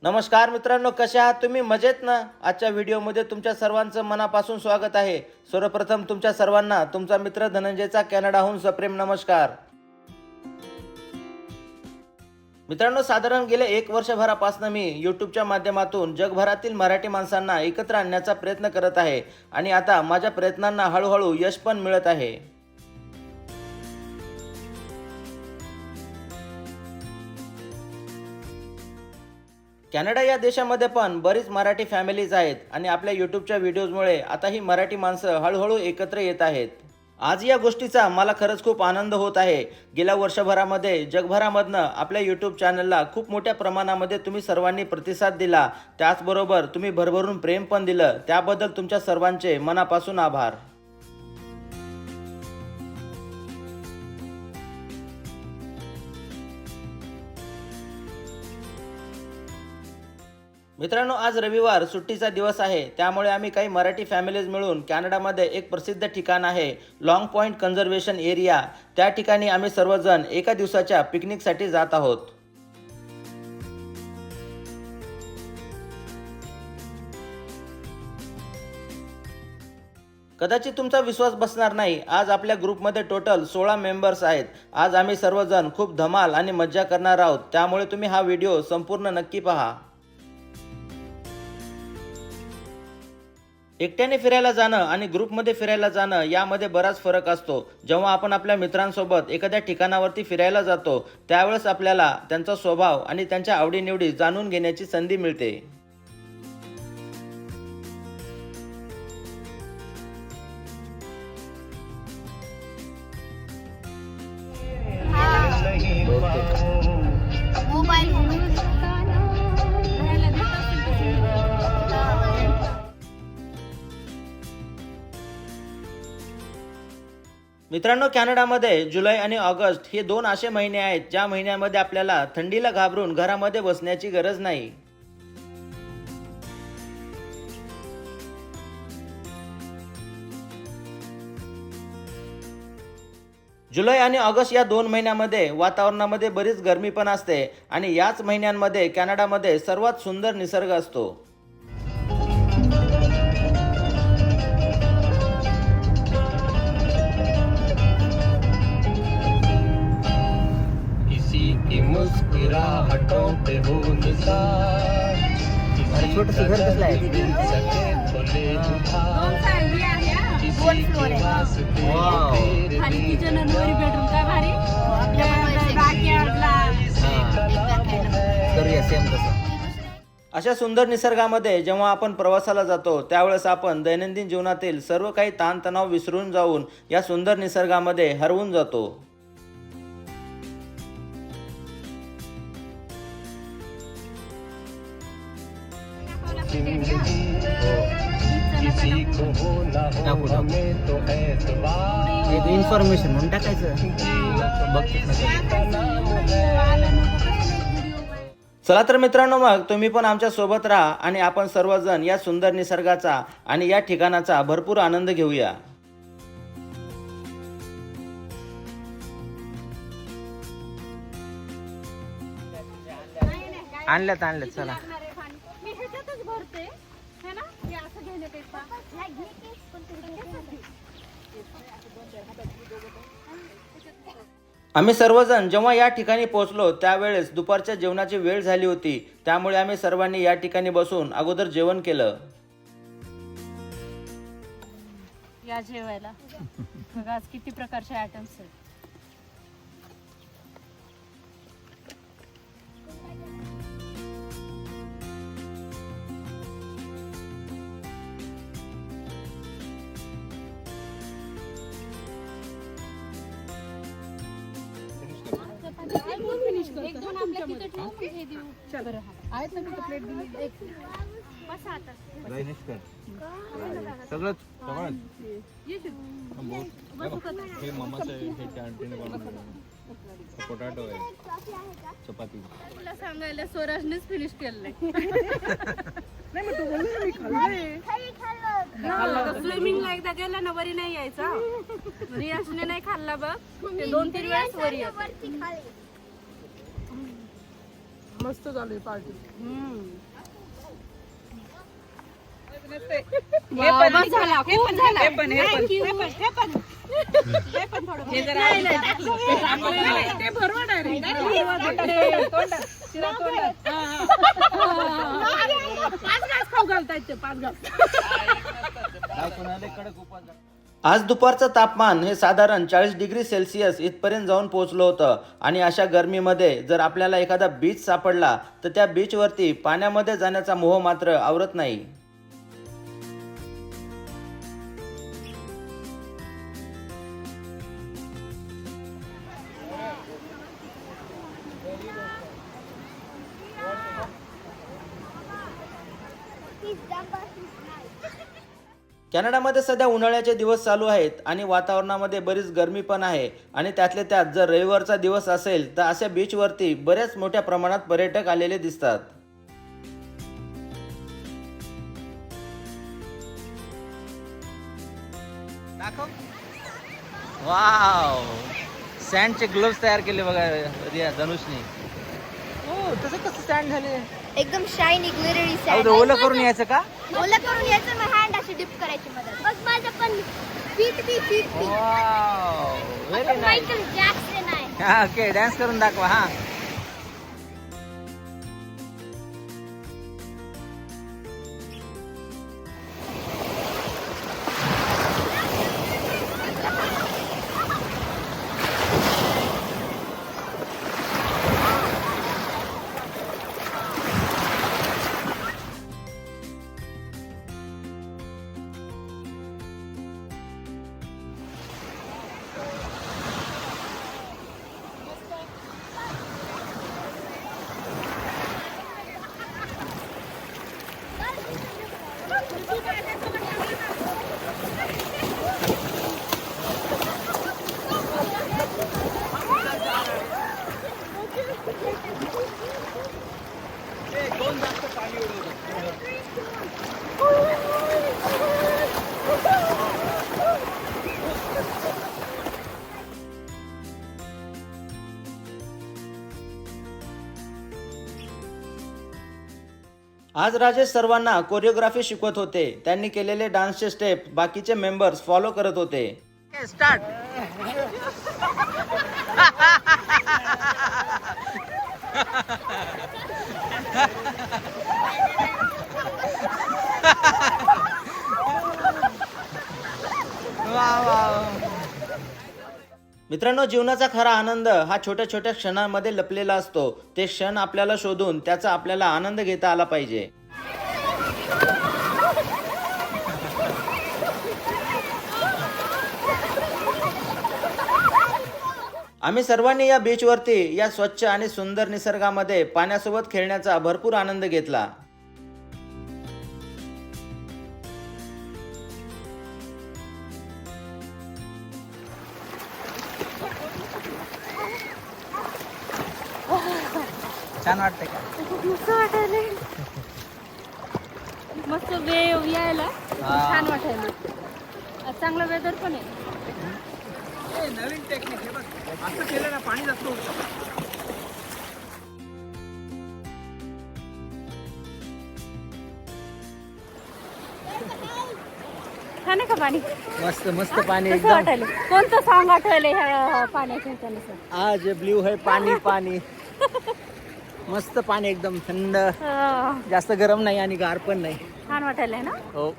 नमस्कार मित्रांनो, कसे आहात तुम्ही? मजेत ना? आजच्या व्हिडिओमध्ये तुमच्या सर्वांचं मनापासून स्वागत आहे. सर्वप्रथम तुमच्या सर्वांना तुमचा मित्र धनंजयचा कॅनडाहून सप्रेम नमस्कार. मित्रांनो, साधारण गेले 1 वर्षभरापासून मी यूट्यूबच्या माध्यमातून जगभरातील मराठी माणसांना एकत्र आणण्याचा प्रयत्न करत आहे आणि आता माझ्या प्रयत्नांना हळूहळू यश पण मिळत आहे. कॅनडा या देशामध्ये पण बरीच मराठी फॅमिलीज आहेत आणि आपल्या यूट्यूबच्या व्हिडिओजमुळे आता ही मराठी माणसं हळूहळू एकत्र येत आहेत. आज या गोष्टीचा मला खरंच खूप आनंद होत आहे. गेल्या वर्षभरामध्ये जगभरामधनं आपल्या यूट्यूब चॅनलला खूप मोठ्या प्रमाणामध्ये तुम्ही सर्वांनी प्रतिसाद दिला, त्याचबरोबर तुम्ही भरभरून प्रेम पण दिलं. त्याबद्दल तुमच्या सर्वांचे मनापासून आभार. मित्रांनो, आज रविवार सुट्टीचा दिवस आहे, त्यामुळे आम्ही काही मराठी फॅमिलीज मिळून कॅनडामध्ये एक प्रसिद्ध ठिकाण आहे लॉंग पॉइंट कन्झर्वेशन एरिया, त्या ठिकाणी आम्ही सर्वजण एका दिवसाच्या पिकनिकसाठी जात आहोत. कदाचित तुमचा विश्वास बसणार नाही, आज आपल्या ग्रुपमध्ये टोटल 16 मेंबर्स आहेत. आज आम्ही सर्वजण खूप धमाल आणि मज्जा करणार आहोत, त्यामुळे तुम्ही हा व्हिडिओ संपूर्ण नक्की पहा. एकट्याने फिरायला जाणं आणि ग्रुपमध्ये फिरायला जाणं यामध्ये बराच फरक असतो. जेव्हा आपण आपल्या मित्रांसोबत एखाद्या ठिकाणावरती फिरायला जातो, त्यावेळेस आपल्याला त्यांचा स्वभाव आणि त्यांच्या आवडीनिवडी जाणून घेण्याची संधी मिळते. मित्रांनो, कॅनडामध्ये जुलै आणि ऑगस्ट हे 2 असे महिने आहेत ज्या महिन्यामध्ये आपल्याला थंडीला घाबरून घरामध्ये बसण्याची गरज नाही. जुलै आणि ऑगस्ट या 2 महिन्यामध्ये वातावरणामध्ये बरीच गरमी पण असते आणि याच महिन्यांमध्ये कॅनडामध्ये सर्वात सुंदर निसर्ग असतो. छोटंसं घर कसलं आहे? अशा सुंदर निसर्गामध्ये जेव्हा आपण प्रवासाला जातो, त्यावेळेस आपण दैनंदिन जीवनातील सर्व काही ताणतणाव विसरून जाऊन या सुंदर निसर्गामध्ये हरवून जातो. इन्फॉर्मेशन म्हणून टाकायचं. चला तर मित्रांनो, मग तुम्ही पण आमच्या सोबत राहा आणि आपण सर्वजण या सुंदर निसर्गाचा आणि या ठिकाणाचा भरपूर आनंद घेऊया. आणल्यात चला. आम्ही सर्वजण जेव्हा या ठिकाणी पोहोचलो, त्यावेळेस दुपारच्या जेवणाची वेळ झाली होती, त्यामुळे आम्ही सर्वांनी या ठिकाणी बसून अगोदर जेवण केलं. या जेवायला बघा आज किती प्रकारचे आयटम्स आहेत. एक दोन आपल्या तिथे ठेवू, मग हे देऊ. बरं, हा. आहेत ना तिथे प्लेट दिली. एक बस आता सगळंच हे मामाचं हे कॅन्टीन पोटॅटो आहे, चपाती. तुला सांगायला स्वराजनेच फिनिश केलंय. स्विमिंगला एकदा गेला ना वरी नाही यायचा. रियाजने नाही खाल्ला बघ, 2-3 वेळेस वरी येतो. मस्त झाली पार्टी. बस झाला, खूप झाला. Thank you. ते भरवा डायरेक्ट. पाच घास खाऊ घालता येते, 5 घास. आज दुपारचं तापमान हे साधारण 40 डिग्री सेल्सिअस इथपर्यंत जाऊन पोहोचलं होतं आणि अशा गरमीमध्ये जर आपल्याला एखादा बीच सापडला तर त्या बीचवरती पाण्यामध्ये जाण्याचा मोह मात्र आवरत नाही. कॅनडामध्ये सध्या उन्हाळ्याचे दिवस चालू आहेत आणि वातावरणामध्ये बरीच गरमी पण आहे आणि त्यातले त्यात जर रविवारचा दिवस असेल तर अशा बीचवरती बऱ्याच मोठ्या प्रमाणात पर्यटक आलेले दिसतात. वाव, सँडचे ग्लोव्स तयार केले बघा रिया धनुषने. हो, तसं कसं स्टँड झाले? एकदम शायनी ग्लिटरी अहो, ओलं करून यायचं का? ओला करून यायचं, मग हँड अशी डिप करायची मदत. बघ माझं पण feet wow, very nice. Michael Jackson आहे. हा, ओके, डान्स करून दाखवा. हा, आज राजेश सर्वांना कोरिओग्राफी शिकवत होते. त्यांनी केलेले डान्सचे स्टेप बाकीचे मेंबर्स फॉलो करत होते. स्टार्ट. मित्रांनो, जीवनाचा खरा आनंद हा छोट्या छोट्या क्षणांमध्ये लपलेला असतो. ते क्षण आपल्याला शोधून त्याचा आपल्याला आनंद घेता आला पाहिजे. आम्ही सर्वांनी या बीचवरती या स्वच्छ आणि सुंदर निसर्गामध्ये पाण्यासोबत खेळण्याचा भरपूर आनंद घेतला. छान वाटतंय का? मस्त वाटायला, मस्त वेव यायला छान वाटायला. आज चांगला वेदर पण आहे. नवीन टेक्निक आहे बघ, असं केलं ना पाणी जास्त उडतं. छान आहे का पाणी? मस्त मस्त पाणी कसं एकदम. वाटायला? कोणतं सॉंग आठवले ह्या पाण्याच्या ह्याच्यानुसार? आज ब्ल्यू है पाणी पाणी. मस्त पाणी एकदम थंड, जास्त गरम नाही आणि गार पण नाही. छान वाटायला ना. हो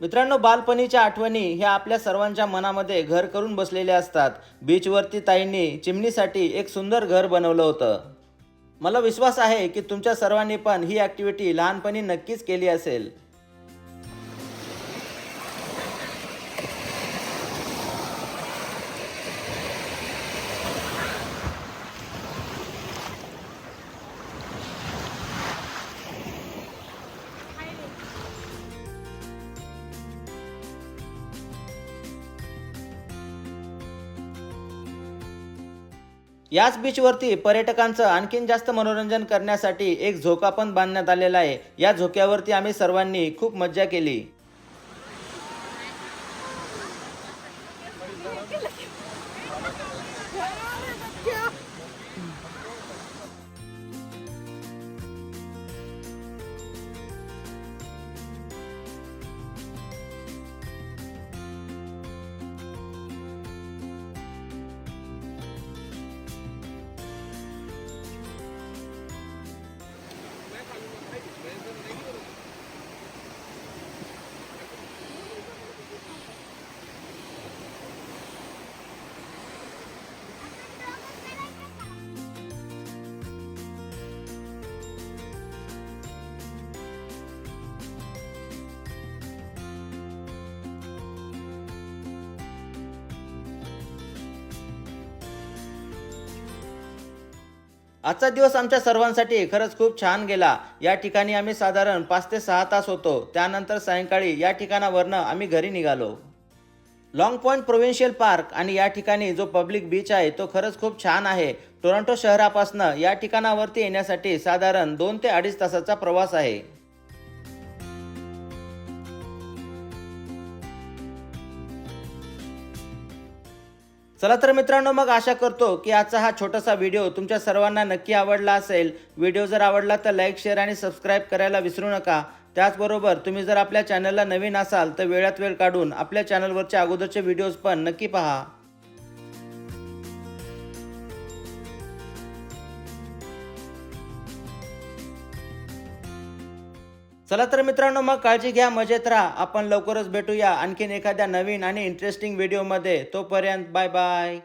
मित्रांनो, बालपणीच्या आठवणी ह्या आपल्या सर्वांच्या मनामध्ये घर करून बसलेल्या असतात. बीचवरती ताईंनी चिमणीसाठी एक सुंदर घर बनवलं होतं. मला विश्वास आहे की तुमच्या सर्वांनी पण ही ॲक्टिव्हिटी लहानपणी नक्कीच केली असेल. याच बीचवरती पर्यटकांचं आणखीन जास्त मनोरंजन करण्यासाठी एक झोका पण बांधण्यात आलेला आहे. या झोक्यावरती आम्ही सर्वांनी खूप मज्जा केली. आजचा दिवस आमच्या सर्वांसाठी खरंच खूप छान गेला. या ठिकाणी आम्ही साधारण 5 ते 6 तास होतो. त्यानंतर सायंकाळी या ठिकाणावरनं आम्ही घरी निघालो. लॉंग पॉइंट प्रोव्हिन्शियल पार्क आणि या ठिकाणी जो पब्लिक बीच आहे तो खरंच खूप छान आहे. टोरंटो शहरापासून या ठिकाणावरती येण्यासाठी साधारण 2 ते 2.5 तासाचा प्रवास आहे. चला तर मित्रांनो, मग आशा करतो की आजचा हा छोटासा व्हिडिओ तुमच्या सर्वांना नक्की आवडला असेल. व्हिडिओ जर आवडला तर लाईक, शेअर आणि सबस्क्राईब करायला विसरू नका. त्याचबरोबर तुम्ही जर आपल्या चॅनलला नवीन असाल तर वेळात वेळ काढून आपल्या चॅनलवरचे अगोदरचे व्हिडिओज पण नक्की पहा. चला तर मित्रांनो, मग काळजी घ्या, मजेत राहा. आपण लवकरच भेटूया आणखीन एखाद्या नवीन आणि इंटरेस्टिंग व्हिडिओमध्ये. तोपर्यंत बाय बाय.